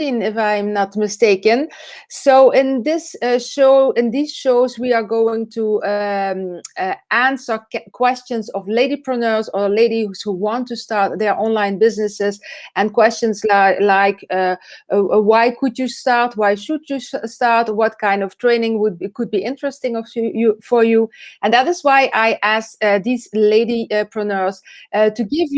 if I'm not mistaken. So in this in these shows, we are going to answer questions of ladypreneurs or ladies who want to start their online businesses, and questions like why could you start? Why should you start? What kind of training could be interesting for you? And that is why I asked these ladypreneurs to give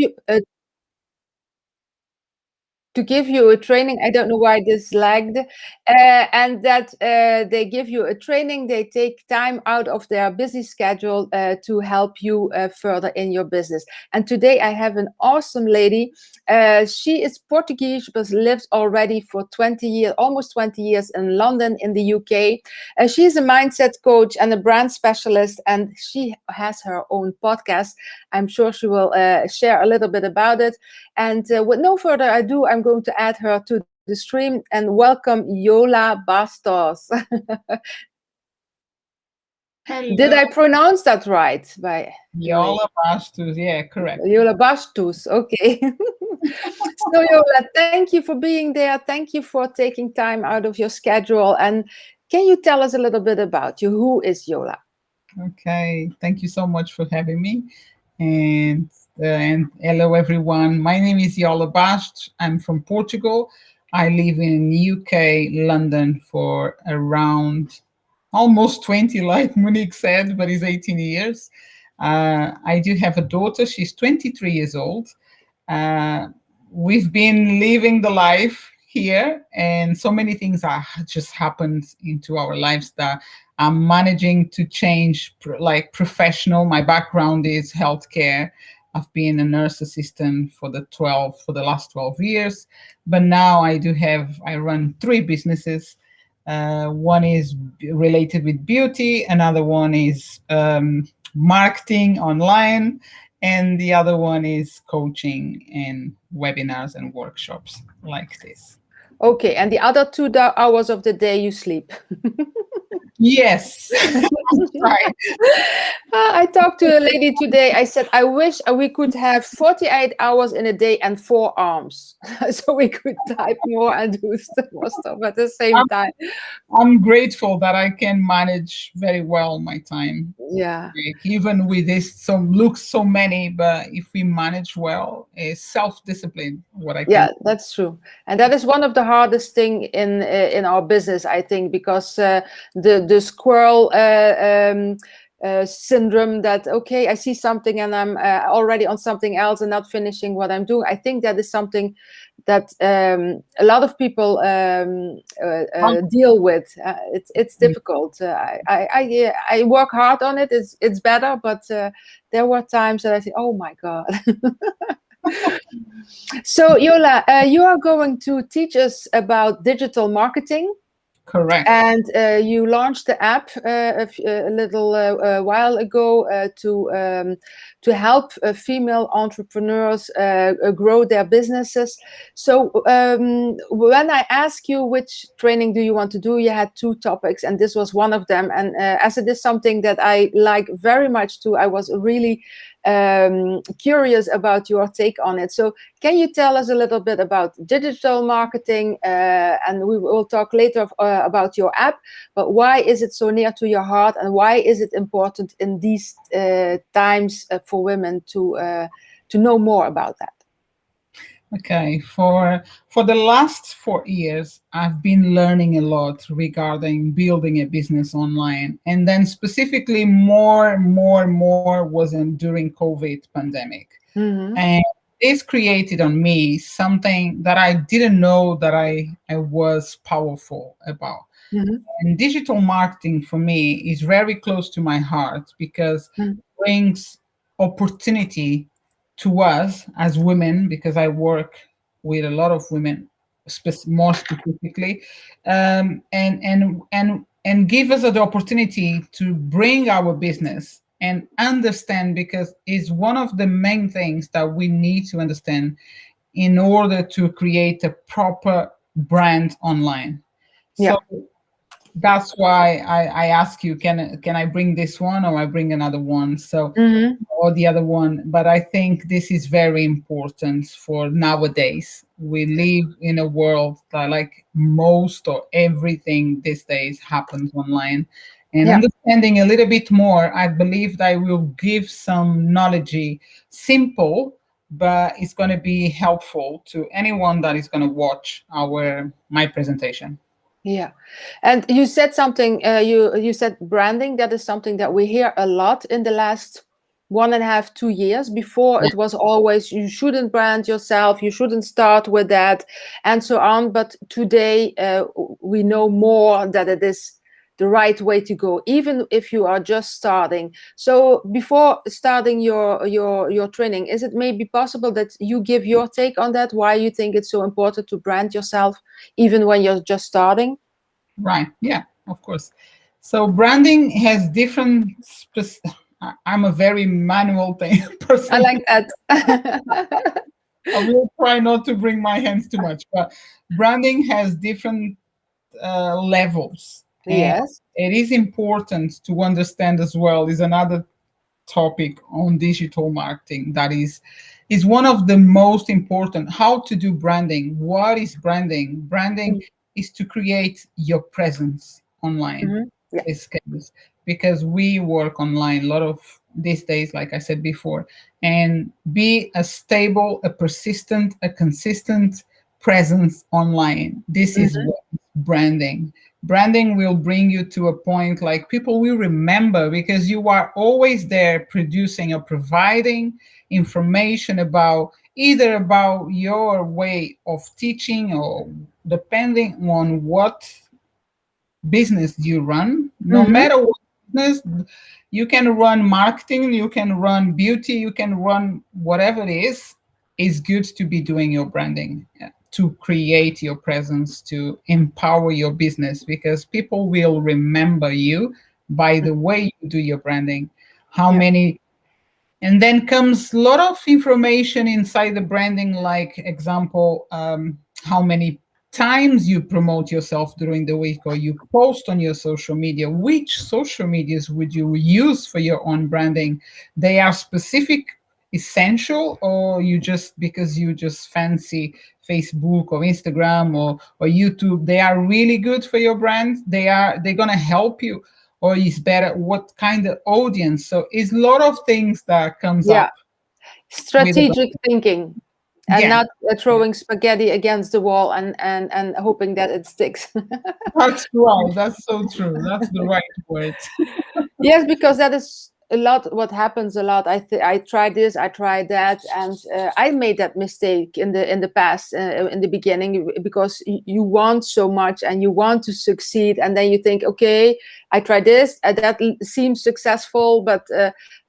you a training. I don't know why this lagged, and that they give you a training. They take time out of their busy schedule to help you further in your business. And today I have an awesome lady. She is Portuguese, but lives already for 20 years, almost 20 years in London, in the UK. She's a mindset coach and a brand specialist, and she has her own podcast. I'm sure she will share a little bit about it. And with no further ado, I'm going to add her to the stream and welcome Yola Bastos. Hello. Did I pronounce that right? Yola Bastos, yeah, correct. Yola Bastos, okay. So Yola, thank you for being there. Thank you for taking time out of your schedule. And can you tell us a little bit about you? Who is Yola? Okay, thank you so much for having me. And hello everyone. My name is Yola Bastos. I'm from Portugal. I live in UK, London for around almost 20, like Monique said, but it's 18 years. I do have a daughter. She's 23 years old. We've been living the life here, and so many things are just happened into our lives that I'm managing to change, like professional. My background is healthcare. I've been a nurse assistant for the last 12 years, but now I run 3 businesses. One is related with beauty, another one is marketing online, and the other one is coaching and webinars and workshops like this. Okay, and the other 2 hours of the day you sleep. Yes. Right. I talked to a lady today. I said, I wish we could have 48 hours in a day and 4 arms. So we could type more and do more stuff at the same time. I'm grateful that I can manage very well my time. Yeah. Like, even with this, looks so many, but if we manage well, it's self-discipline. That's true, and that is one of the hardest thing in our business, I think, because the squirrel syndrome, that okay, I see something and I'm already on something else and not finishing what I'm doing. I think that is something that a lot of people deal with. It's difficult. I work hard on it. It's better, but there were times that I think, oh my God. So Yola, you are going to teach us about digital marketing. Correct. And you launched the app a little while ago to help female entrepreneurs grow their businesses. So when I asked you which training do you want to do, you had 2 topics, and this was one of them. And as it is something that I like very much too, I was really curious about your take on it. So can you tell us a little bit about digital marketing, and we will talk later about your app, but why is it so near to your heart, and why is it important in these times for women to know more about that? Okay, for the last 4 years, I've been learning a lot regarding building a business online, and then specifically more was during COVID pandemic. Mm-hmm. And this created on me something that I didn't know that I was powerful about. Mm-hmm. And digital marketing for me is very close to my heart because it brings opportunity to us as women, because I work with a lot of women, more specifically, and give us the opportunity to bring our business and understand, because it's one of the main things that we need to understand in order to create a proper brand online. Yeah. So that's why I ask you, can I bring this one or I bring another one? So, Mm-hmm. or the other one. But I think this is very important for nowadays. We live in a world that, like, most or everything these days happens online. And Yeah. understanding a little bit more, I believe that I will give some knowledge, simple, but it's going to be helpful to anyone that is going to watch our my presentation. Yeah, and you said something. You said branding. That is something that we hear a lot in the last 1.5, 2 years. Before it was always you shouldn't brand yourself, you shouldn't start with that, and so on. But today we know more that it is the right way to go, even if you are just starting. So before starting your training, is it maybe possible that you give your take on that? Why you think it's so important to brand yourself, even when you're just starting? Right. Yeah, of course. So branding has different I'm a very manual thing I person. like that. I will try not to bring my hands too much, but branding has different levels, and Yes. it is important to understand as well. Is another topic on digital marketing that is one of the most important. How to do branding? What is branding? Branding is to create your presence online. Mm-hmm. Yeah. This case, because we work online a lot of these days, like I said before, and be a stable, a persistent, a consistent presence online. This is Mm-hmm. what branding. Branding will bring you to a point like people will remember because you are always there producing or providing information about either about your way of teaching or depending on what business you run, no Mm-hmm. matter what business. You can run marketing, you can run beauty, you can run whatever it is. It's good to be doing your branding, to create your presence, to empower your business, because people will remember you by the way you do your branding. How Yeah. many And then comes a lot of information inside the branding, like example, how many times you promote yourself during the week or you post on your social media. Which social medias would you use for your own branding? They are specific, essential, or you just because you just fancy Facebook or Instagram or YouTube, they are really good for your brand. They're gonna help you, or is better what kind of audience. So it's a lot of things that comes Yeah. up with the Strategic thinking, and yeah, not yeah. throwing spaghetti against the wall and hoping that it sticks. That's right, that's so true, that's the right word. Yes, because that is a lot what happens a lot. I tried this, I tried that, and I made that mistake in the past, in the beginning, because you want so much and you want to succeed, and then you think, okay, I tried this, that seems successful, but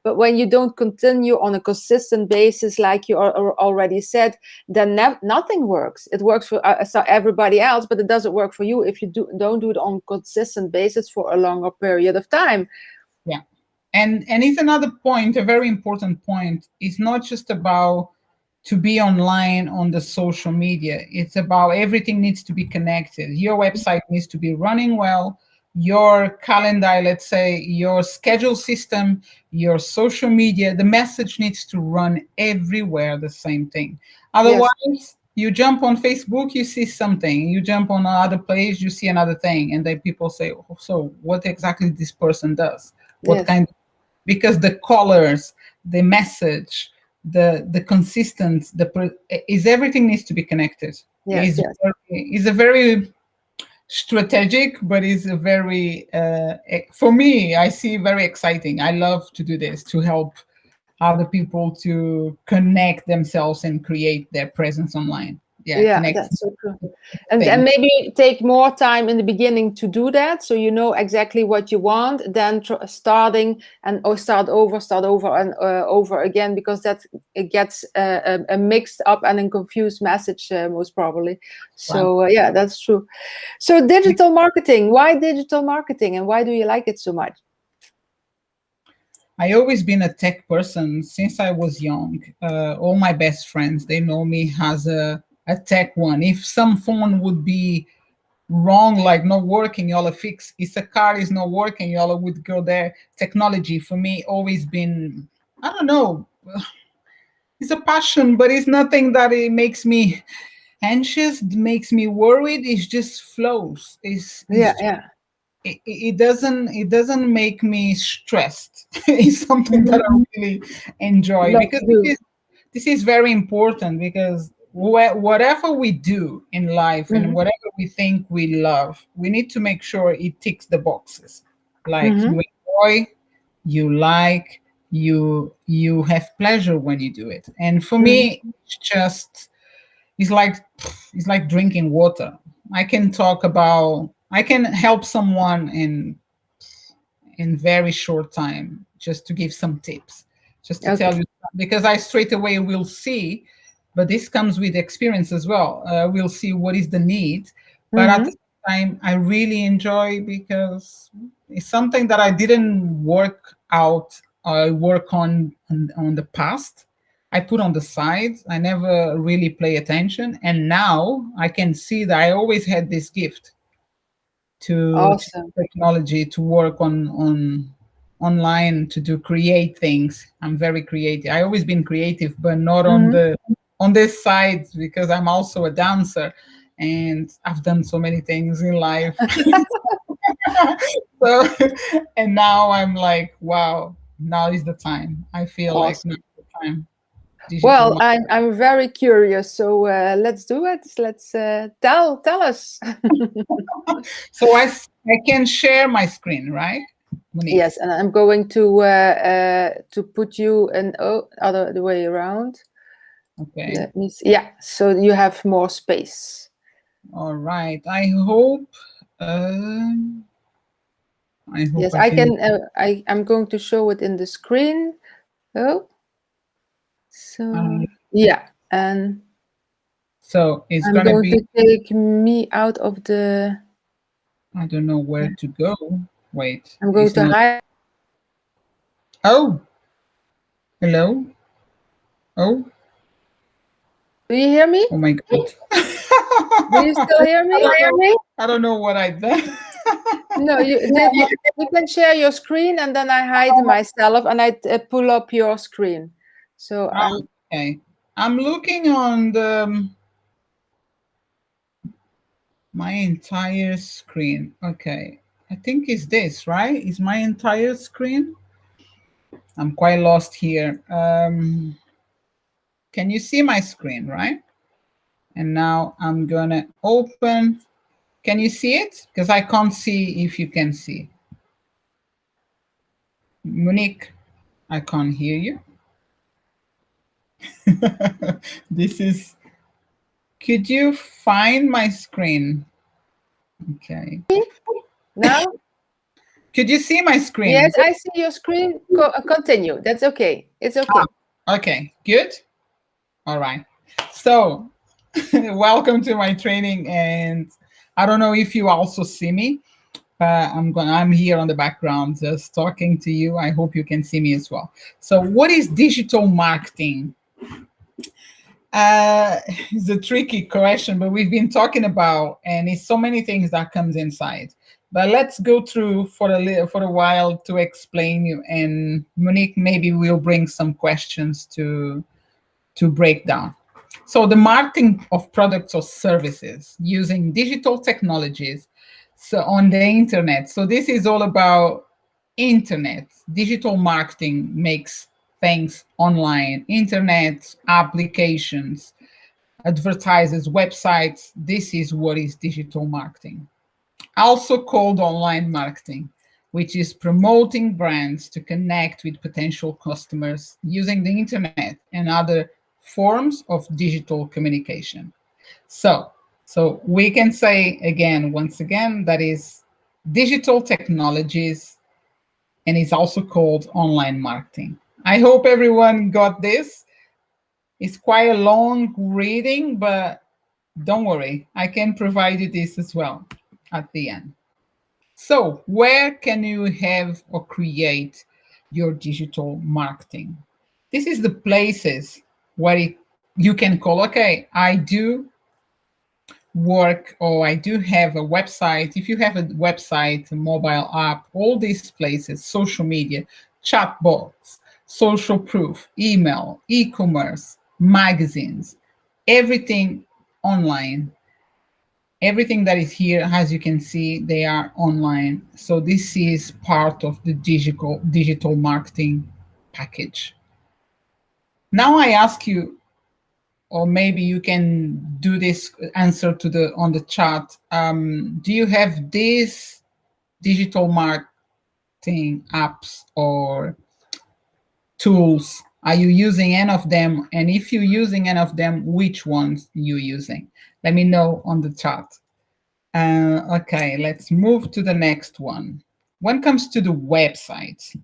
when you don't continue on a consistent basis, like you already said, then nothing works. It works for everybody else, but it doesn't work for you if you don't do it on consistent basis for a longer period of time. Yeah. And it's another point, a very important point. It's not just about to be online on the social media. It's about everything needs to be connected. Your website needs to be running well. Your calendar, let's say, your schedule system, your social media, the message needs to run everywhere the same thing. Yes. Otherwise, you jump on Facebook, you see something. You jump on another page, you see another thing. And then people say, oh, so what exactly this person does? What Yes. kind? Because the colors, the message, the consistent, is everything needs to be connected. Yes. Yes. Is a very strategic, but is a very for me, I see very exciting. I love to do this to help other people to connect themselves and create their presence online. Yeah, Yeah, connect that's so true. And things. maybe take more time in the beginning to do that, so you know exactly what you want. Then starting and or start over and over again, because that it gets a mixed up and a confused message, most probably. Right. So yeah, that's true. So digital marketing. Why digital marketing, and why do you like it so much? I always been a tech person since I was young. All my best friends, they know me as a tech one. If some phone would be wrong, like not working, Yola fix. If a car is not working, Yola would go there. Technology for me always been, I don't know, it's a passion, but it's nothing that it makes me anxious, makes me worried. It just flows. Yeah, yeah. It doesn't make me stressed. It's something that I Mhm. really enjoy, Love because to do. this is very important, because whatever we do in life and Hmm. whatever we think we love, we need to make sure it ticks the boxes. Like Hmm. you enjoy, you like, you have pleasure when you do it. And for Hmm. me, it's like it's like drinking water. I can help someone in very short time, just to give some tips, just to tell Okay. you, because I straight away will see, but this comes with experience as well. We'll see what is the need, but at the Hmm. same time I really enjoy, because it's something that I didn't work out, work on the past. I put on the side, I never really play attention, and now I can see that I always had this gift to Awesome. technology, to work on online, to do create things. I'm very creative. I always been creative, but not Hmm. on this side, because I'm also a dancer, and I've done so many things in life. So and now I'm like, wow, now is the time. I feel like now Awesome. is the time. Digital Well, marketing. I'm very curious. So let's do it. Let's tell us. So I can share my screen, right, Monique? Yes, and I'm going to put you in other the way around. Okay. Let me see. Yeah, so you have more space. All right. Um I hope Yes, I I can. can. I'm going to show it in the screen. Oh, Uh, so yeah, and so it's I'm gonna going be. to take me out of the. I don't know where to go. Wait, I'm going it's to not. hide. Oh, hello. Oh, Do you hear me? oh my God. Do you still hear I me? don't know. I don't know what I done. No, you can share your screen, and then I hide myself, and I pull up your screen. So Ah, I'm okay. I'm looking on my entire screen. Okay. I think it's this, right? Is my entire screen? I'm quite lost here. Can you see my screen, right? And now I'm gonna open. Can you see it? Because I can't see if you can see. Monique, I can't hear you. This is, could you find my screen? Okay. now. Could you see my Yes, screen? I see your screen. Continue. That's okay. It's okay. Okay, good. All right. So, welcome to my training. And I don't know if you also see me, but I'm here on the background just talking to you. I hope you can see me as well. So, what is digital marketing? It's a tricky question, but we've been talking about, and it's so many things that comes inside. But let's go through for a while to explain you. And Monique, maybe we'll bring some questions to break down. So the marketing of products or services using digital technologies, so on the internet. So this is all about internet. Digital marketing makes things online, internet applications, advertisers, websites. This is what is digital marketing. Also called online marketing, which is promoting brands to connect with potential customers using the internet and other forms of digital communication. So, so we can say again, once again, that is digital technologies, and it's also called online marketing. I hope everyone got this. It's quite a long reading, but don't worry, I can provide you this as well at the end. So, where can you have or create your digital marketing? This is the places where you can call, okay, I do work, or I do have a website. If you have a website, a mobile app, all these places, social media, chatbots, social proof, email, e-commerce, magazines, everything online. Everything that is here, as you can see, they are online. So this is part of the digital marketing package. Now I ask you, or maybe you can do this answer to the on the chat. Do you have these digital marketing apps or tools? Are you using any of them? And if you're using any of them, which ones you using? Let me know on the chat. Okay, let's move to the next one. When it comes to the website,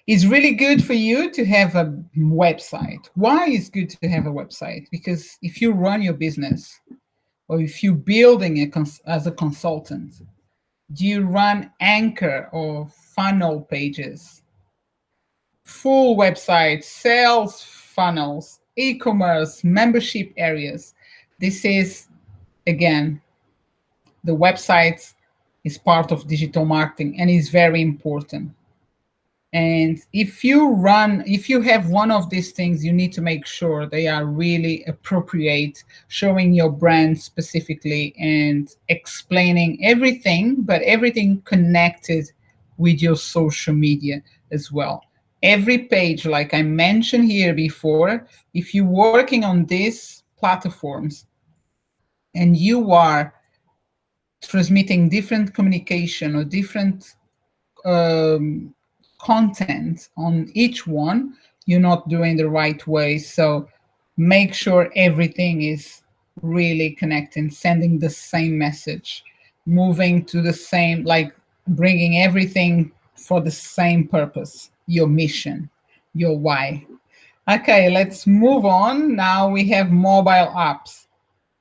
it's really good for you to have a website. Why is good to have a website? Because if you run your business, or if you're building as a consultant, do you run anchor or funnel pages, full websites, sales funnels, e-commerce, membership areas? This is, again, the website is part of digital marketing and is very important. And if you have one of these things, you need to make sure they are really appropriate, showing your brand specifically and explaining everything, but everything connected with your social media as well. Every page, like I mentioned here before, if you're working on these platforms and you are transmitting different communication or different um, content on each one, you're not doing the right way. So make sure everything is really connecting, sending the same message, moving to the same, like bringing everything for the same purpose, your mission, your why. Okay, let's move on. Now we have mobile apps.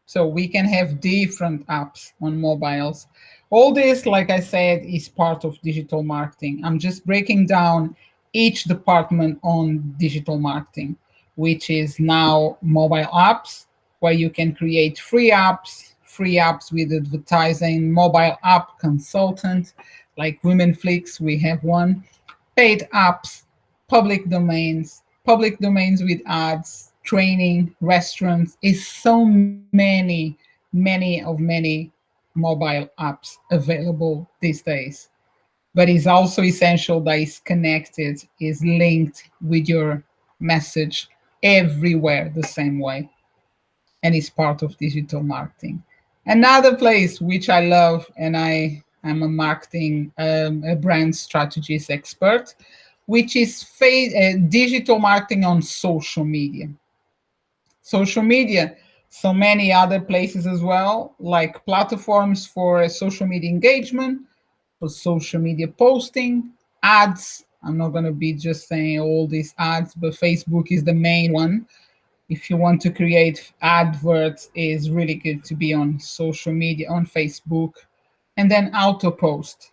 So we can have different apps on mobiles. All this, like I said, is part of digital marketing. I'm just breaking down each department on digital marketing, which is now mobile apps, where you can create free apps with advertising, mobile app consultant, like WomenFlix, we have one, paid apps, public domains with ads, training, restaurants, is so many mobile apps available these days. But it's also essential that it's connected, is linked with your message everywhere the same way, and is part of digital marketing. Another place which I love, and I'm a marketing, a brand strategist expert, which is digital marketing on social media. Social media, so many other places as well, like platforms for social media engagement, for social media posting, ads. I'm not going to be just saying all these ads, but Facebook is the main one. If you want to create adverts, it's really good to be on social media, on Facebook, and then auto post.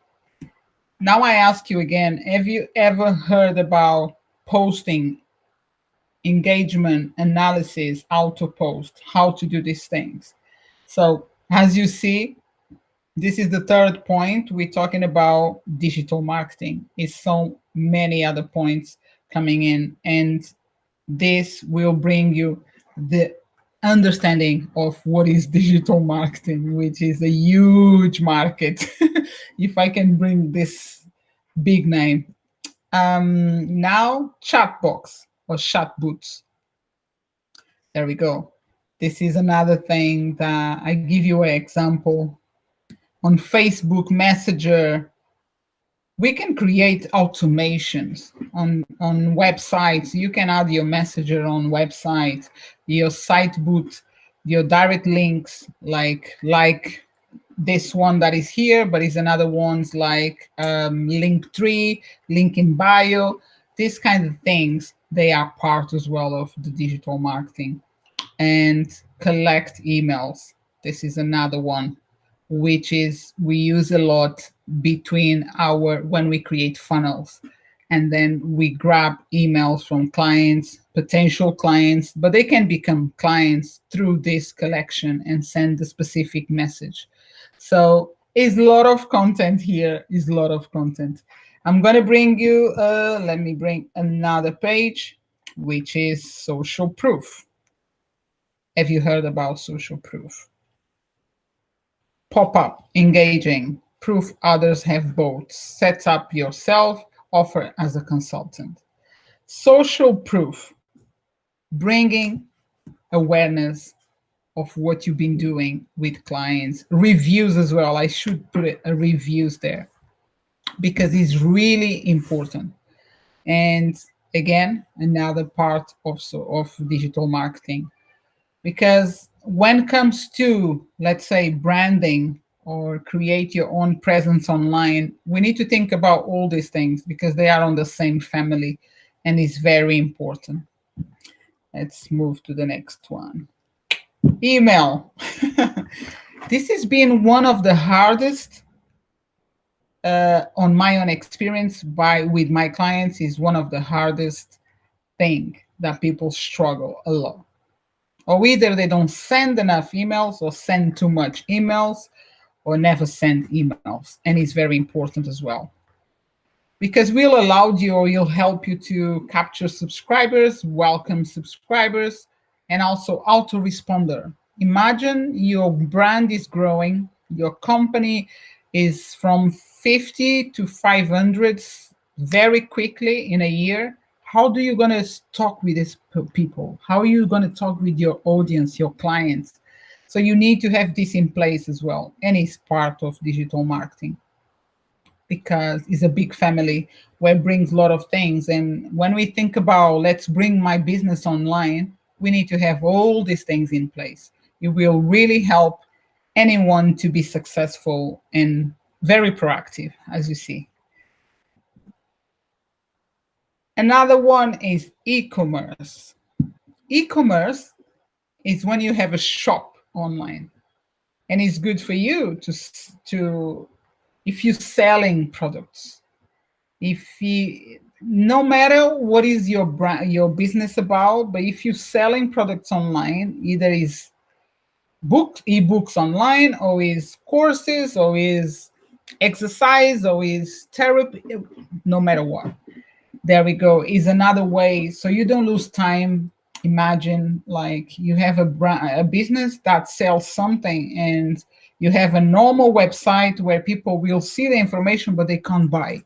Now I ask you again, have you ever heard about posting, engagement, analysis, auto post, how to do these things? So as you see, this is the third point. We're talking about digital marketing. It's so many other points coming in, and this will bring you the understanding of what is digital marketing, which is a huge market. If I can bring this big name. Now, chatbox or chatbots. There we go. This is another thing that I give you an example. On Facebook Messenger, we can create automations on websites. You can add your messenger on websites, your site boot, your direct links, like this one that is here, but is another ones like Linktree, link in bio. These kind of things, they are part as well of the digital marketing. And collect emails. This is another one, which is we use a lot between our when we create funnels. and then we grab emails from clients, potential clients, but they can become clients through this collection and send a specific message. So is a lot of content here, is a lot of content. I'm going to bring you, let me bring another page, which is social proof. Have you heard about social proof? Pop-up, engaging, proof others have both, set up yourself, offer as a consultant. Social proof, bringing awareness of what you've been doing with clients. Reviews as well. I should put a reviews there because it's really important. And again, another part also of digital marketing, because when it comes to, let's say, branding or create your own presence online, we need to think about all these things because they are on the same family and it's very important. Let's move to the next one. Email. This has been one of the hardest, on my own experience with my clients, is one of the hardest thing that people struggle a lot. Or either they don't send enough emails or send too much emails or never send emails. And it's very important as well. Because we'll allow you or we'll help you to capture subscribers, welcome subscribers, and also autoresponder. Imagine your brand is growing, your company is from 50 to 500 very quickly in a year. How do you going to talk with these people? How are you going to talk with your audience, your clients? So you need to have this in place as well. And it's part of digital marketing because it's a big family where it brings a lot of things. And when we think about let's bring my business online, we need to have all these things in place. It will really help anyone to be successful and very proactive, as you see. Another one is e-commerce. E-commerce is when you have a shop online, and it's good for you to if you're selling products. If you, no matter what is your brand, your business about, but if you're selling products online, either is ebooks online, or is courses, or is exercise, or is therapy, no matter what. There we go, is another way so you don't lose time. Imagine like you have a business that sells something and you have a normal website where people will see the information but they can't buy,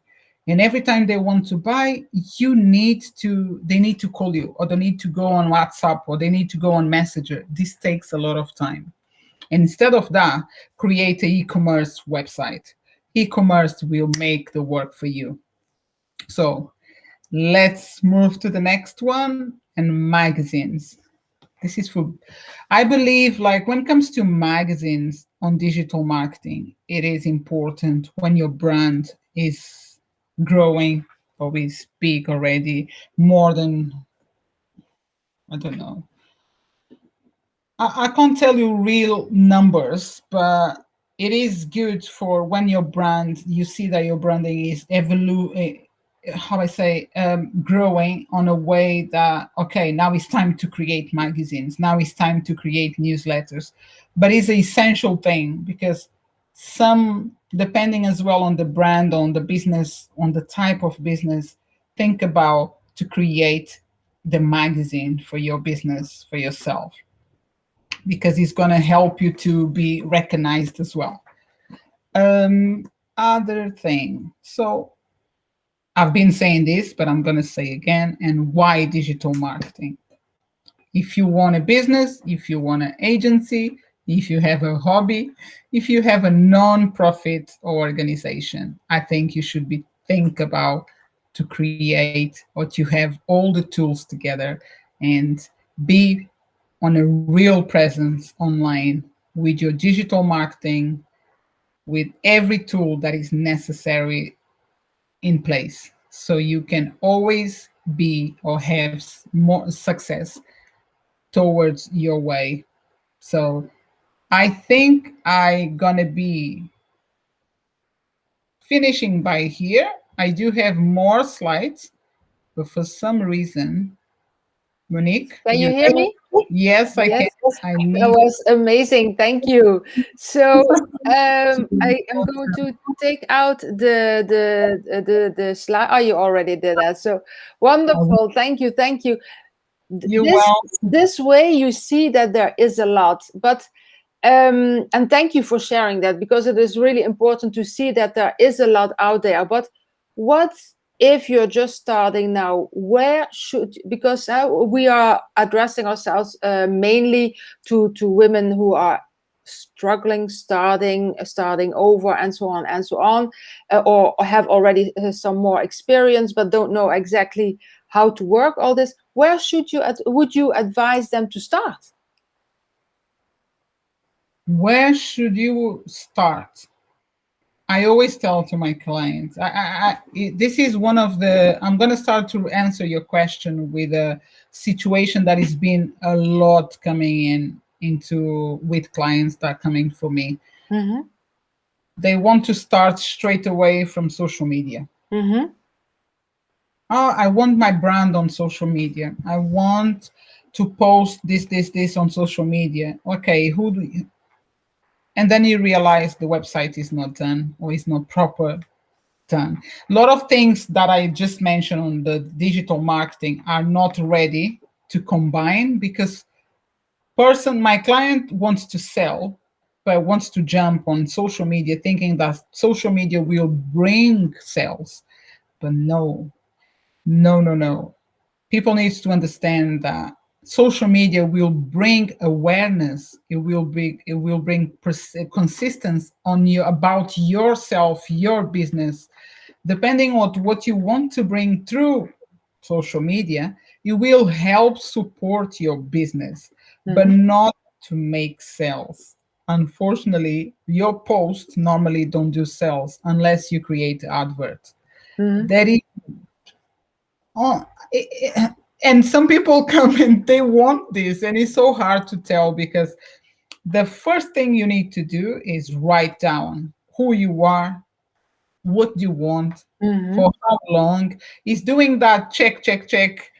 and every time they want to buy they need to call you, or they need to go on WhatsApp, or they need to go on Messenger. This takes a lot of time. And instead of that, create an e-commerce website. E-commerce will make the work for you. So let's move to the next one, and magazines. This is for, I believe, like when it comes to magazines on digital marketing, it is important when your brand is growing or is big already, more than, I don't know. I can't tell you real numbers, but it is good for when your brand, you see that your branding is growing on a way that, okay, now it's time to create magazines, now it's time to create newsletters. But it's an essential thing because depending as well on the brand, on the business, on the type of business, think about to create the magazine for your business, for yourself, because it's going to help you to be recognized as well. Other thing. So I've been saying this, but I'm going to say again, and why digital marketing? If you want a business, if you want an agency, if you have a hobby, if you have a non-profit organization, I think you should think about to create or to have all the tools together and be on a real presence online with your digital marketing, with every tool that is necessary in place, so you can always be or have more success towards your way. So I think I'm gonna be finishing by here. I do have more slides, but for some reason, Monique, Can you you hear me? yes, I can. Yes, I that need was amazing. Thank you. So I am going to take out the slide. Oh, you already did that. So wonderful. Thank you. Thank you. you This well. this way you see that there is a lot, but and thank you for sharing that, because it is really important to see that there is a lot out there. But what if you're just starting now? Where should, because we are addressing ourselves mainly to women who are struggling, starting over, and so on and so on, or have already some more experience but don't know exactly how to work all this. Where should you would you advise them to start? Where should you start? I always tell to my clients, this is one of the, I'm going to start to answer your question with a situation that has been a lot coming into with clients that are coming for me. Mm-hmm. They want to start straight away from social media. Mm-hmm. Oh, I want my brand on social media. I want to post this on social media. Okay, who do you, and then you realize the website is not done or is not proper done. A lot of things that I just mentioned on the digital marketing are not ready to combine because my client wants to sell, but wants to jump on social media thinking that social media will bring sales. But no, no, no, no. People need to understand that social media will bring awareness. It will bring consistency on you about yourself, your business. Depending on what you want to bring through social media, it will help support your business, but Mm-hmm. not to make sales. Unfortunately, your posts normally don't do sales unless you create adverts. Mm-hmm. That is, oh, and some people come and they want this, and it's so hard to tell because the first thing you need to do is write down who you are, what you want, Mm-hmm. for how long. Is doing that check, check, check.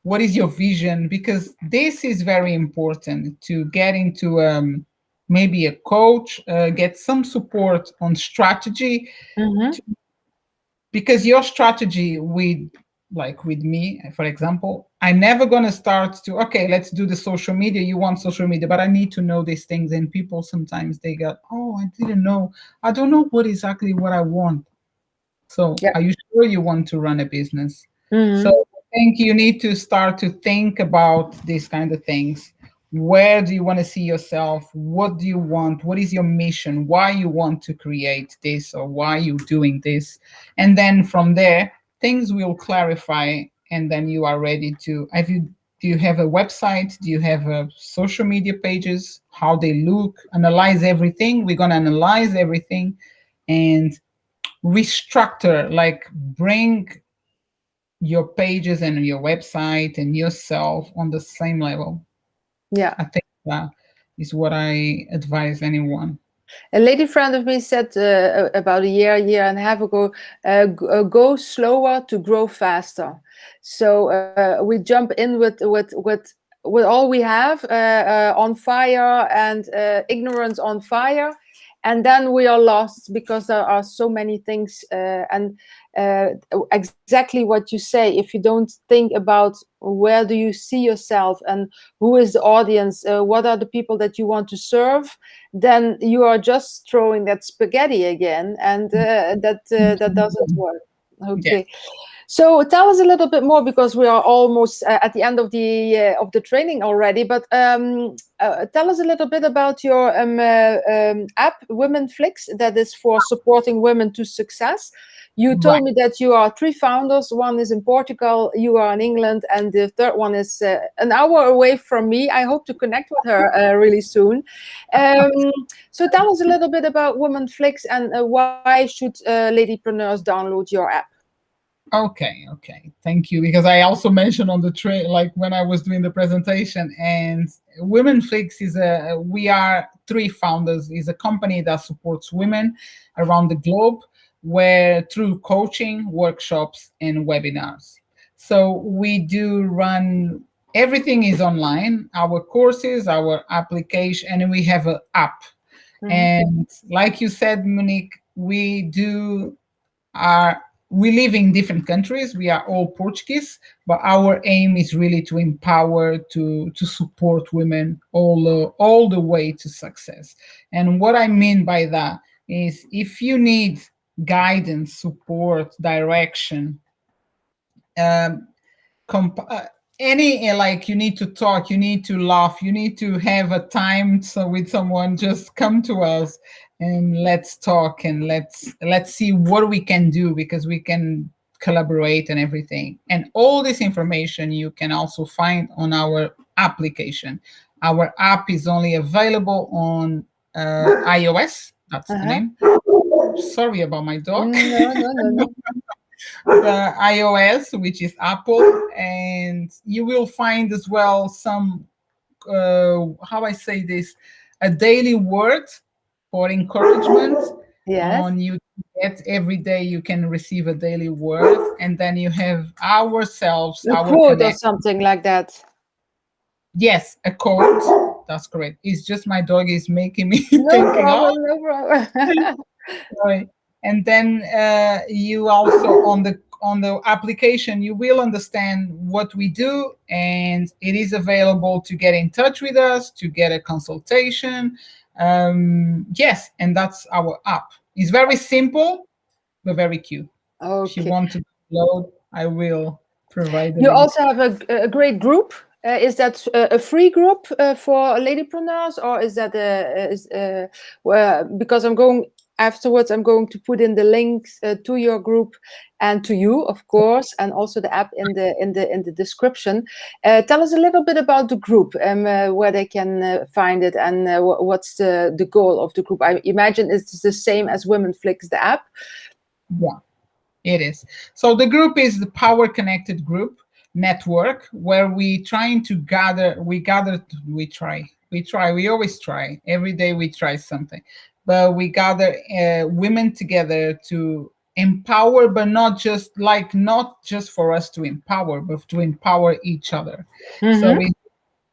What is your vision? Because this is very important to get into maybe a coach, get some support on strategy, Mm-hmm. because your strategy with, like with me for example, I'm never going to start to, okay, let's do the social media. You want social media, but I need to know these things. And people sometimes they go, oh, I didn't know, I don't know what I want. So Yeah. are you sure you want to run a business? So Mm-hmm. I think you need to start to think about these kind of things. Where do you want to see yourself? What do you want? What is your mission? Why you want to create this, or why you doing this? And then from there, things will clarify, and then you are ready to. Have you Do you have a website? Do you have social media pages? How they look? Analyze everything. We're gonna analyze everything, and restructure, like bring your pages and your website and yourself on the same level. Yeah. I think that is what I advise anyone. A lady friend of me said about a year and a half ago, go slower to grow faster. So we jump in with all we have on fire, and ignorance on fire, and then we are lost because there are so many things. And exactly what you say, if you don't think about where do you see yourself and who is the audience, what are the people that you want to serve, then you are just throwing that spaghetti again, and that doesn't work. Yeah. Okay, so tell us a little bit more, because we are almost at the end of the training already. But tell us a little bit about your app, WomenFlix, that is for supporting women to success. You Right. told me that you are three founders. One is in Portugal, you are in England, and the third one is an hour away from me. I hope to connect with her really soon. Um, so tell us a little bit about WomenFlix, and why should ladypreneurs download your app? Okay, okay. Thank you. Because I also mentioned on the train, like when I was doing the presentation, and WomenFlix is we are three founders, is a company that supports women around the globe where through coaching, workshops, and webinars. So we do run, everything is online, our courses, our application, and we have an app. Mhm. And like you said, Monique, are we live in different countries. We are all Portuguese, but our aim is really to empower, to support women all the way to success. And what I mean by that is, if you need guidance, support, direction, um, comp- uh, any like, you need to talk, you need to laugh, you need to have a time so with someone, just come to us and let's talk, and let's see what we can do, because we can collaborate and everything. And all this information you can also find on our application. Our app is only available on iOS. That's the Uh-huh. name. Sorry about my dog. No, no, no, no. The iOS, which is Apple, and you will find as well some, how I say this, a daily word for encouragement. Yes. On you get every day, you can receive a daily word, and then you have ourselves, A our quote or connect. something like that. Yes, a quote. That's correct. It's just my dog is making me No thinking. Oh, problem, no problem. right. And then you also, on the application, you will understand what we do, and it is available to get in touch with us, to get a consultation. Yes, and that's our app. It's very simple but very cute. If you Okay. want to download, I will provide the You link. also have a great group. Is that a free group for ladypreneurs, or is that because I'm going afterwards? I'm going to put in the links to your group and to you, of course, and also the app in the description. Tell us a little bit about the group and where they can find it, and what's the goal of the group. I imagine it's the same as WomenFlix, the app. Yeah. It is. So the group is the Power Connected Group network, where we always try. Every day we try something. But we gather women together to empower, but not just for us to empower, but to empower each other. So Mm-hmm. we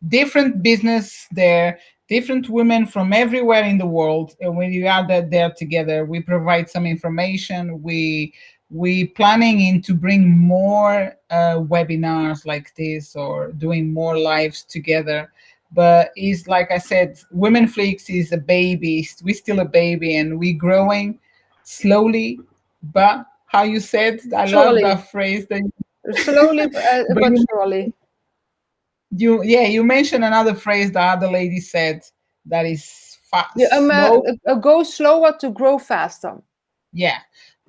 different business there, different women from everywhere in the world, and when you are there together, we provide some information. We planning in to bring more webinars like this, or doing more lives together. But it's like I said, WomenFlix is a baby. We're still a baby, and we growing slowly. But how you said, I love Surely, that phrase that slowly but but surely. you mentioned another phrase the other lady said, that is Yeah, fast, slow. go slower to grow faster. Yeah,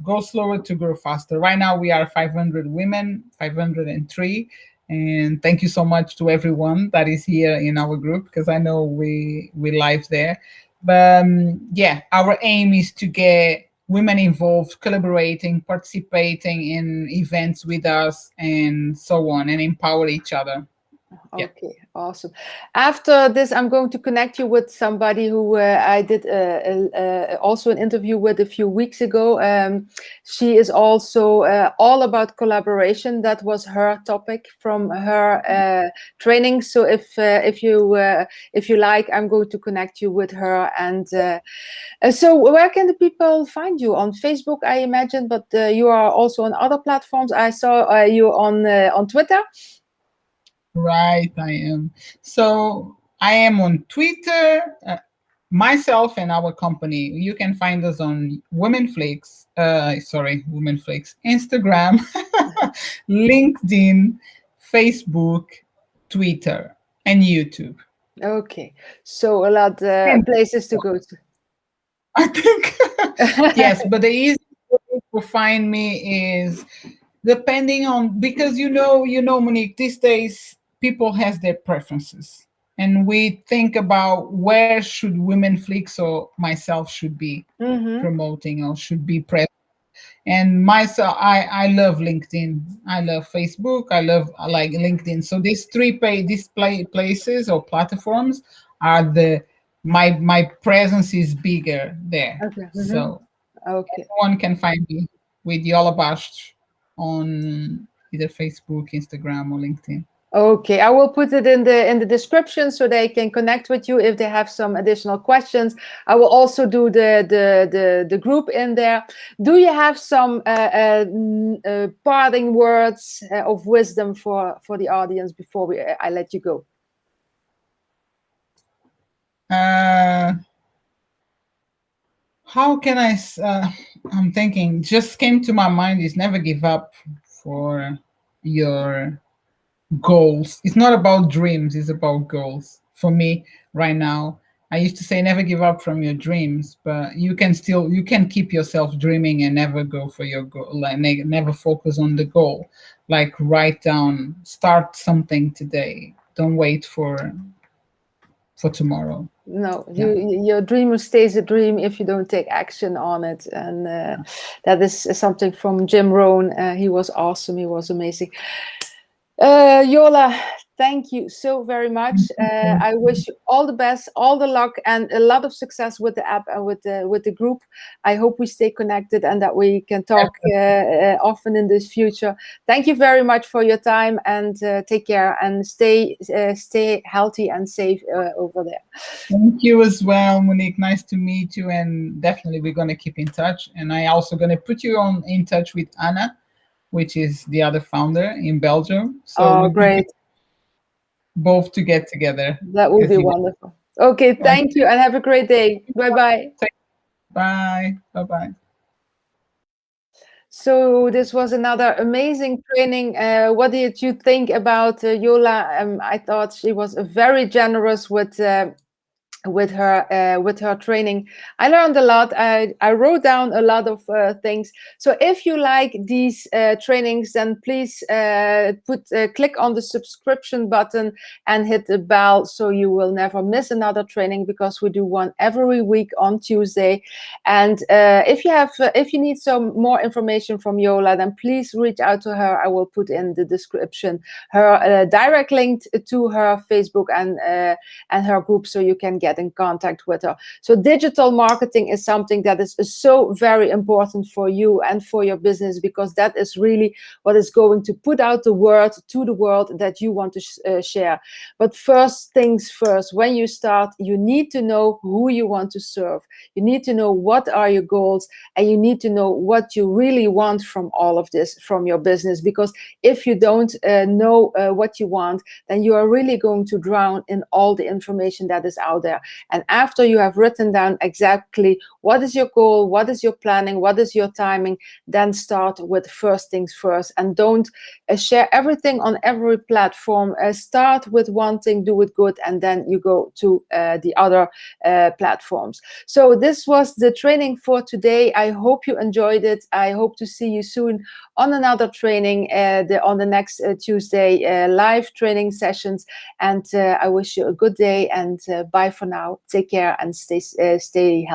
go slower to grow faster. Right now we are 500 women, 503. And thank you so much to everyone that is here in our group, because I know we live there. But yeah, our aim is to get women involved, collaborating, participating in events with us, and so on, and empower each other. Yeah. Okay, awesome. After this, I'm going to connect you with somebody who I did also an interview with a few weeks ago. She is also all about collaboration. That was her topic from her training. So if you like, I'm going to connect you with her. And so, where can the people find you? On Facebook, I imagine, but you are also on other platforms. I saw you on Twitter. Right, I am. So I am on Twitter, myself and our company. You can find us on WomenFlix, Instagram, LinkedIn, Facebook, Twitter, and YouTube. Okay, so a lot And places to go to. I think yes, but the easiest way to find me is depending on, because Monique, these days people has their preferences, and we think about where should WomenFlix or myself should be Mm-hmm. promoting or should be present. And myself, I love LinkedIn, I love Facebook, I like LinkedIn. So these places or platforms are the my presence is bigger there. Okay. Mm-hmm. So Okay. Anyone can find me with Yola Bastos on either Facebook, Instagram, or LinkedIn. Okay, I will put it in the description so they can connect with you if they have some additional questions. I will also do the group in there. Do you have some parting words of wisdom for the audience before I let you go? How can I? I'm thinking. Just came to my mind is never give up for your goals. It's not about dreams, it's about goals. For me right now, I used to say never give up from your dreams, but you can keep yourself dreaming and never go for your goal, like never focus on the goal. Like write down, start something today. Don't wait for tomorrow. No, your dream stays a dream if you don't take action on it. And that is something from Jim Rohn. He was awesome. He was amazing. Yola, thank you so very much. I wish you all the best, all the luck, and a lot of success with the app and with the group. I hope we stay connected and that we can talk often in the future. Thank you very much for your time, and take care and stay healthy and safe over there. Thank you as well, Monique. Nice to meet you, and definitely we're going to keep in touch. And I also going to put you in touch with Anna, which is the other founder in Belgium. So great. Both to get together. That would be wonderful. Okay, thank you and have a great day. Bye-bye. Bye. Bye-bye. So this was another amazing training. What did you think about Yola? I thought she was very generous with her training. I learned a lot. I wrote down a lot of things. So if you like these trainings, then please click on the subscription button and hit the bell so you will never miss another training, because we do one every week on Tuesday. And if you need some more information from Yola, then please reach out to her. I will put in the description her direct link to her Facebook and her group, so you can get in contact with her. So digital marketing is something that is so very important for you and for your business, because that is really what is going to put out the word to the world that you want to share. But first things first, when you start, you need to know who you want to serve. You need to know what are your goals, and you need to know what you really want from all of this, from your business. Because if you don't know what you want, then you are really going to drown in all the information that is out there. And after you have written down exactly what is your goal, what is your planning, what is your timing, then start with first things first, and don't share everything on every platform. Start with one thing, do it good, and then you go to the other platforms. So this was the training for today. I hope you enjoyed it. I hope to see you soon on another training on the next Tuesday live training sessions. And I wish you a good day, and bye for now. Take care and stay healthy.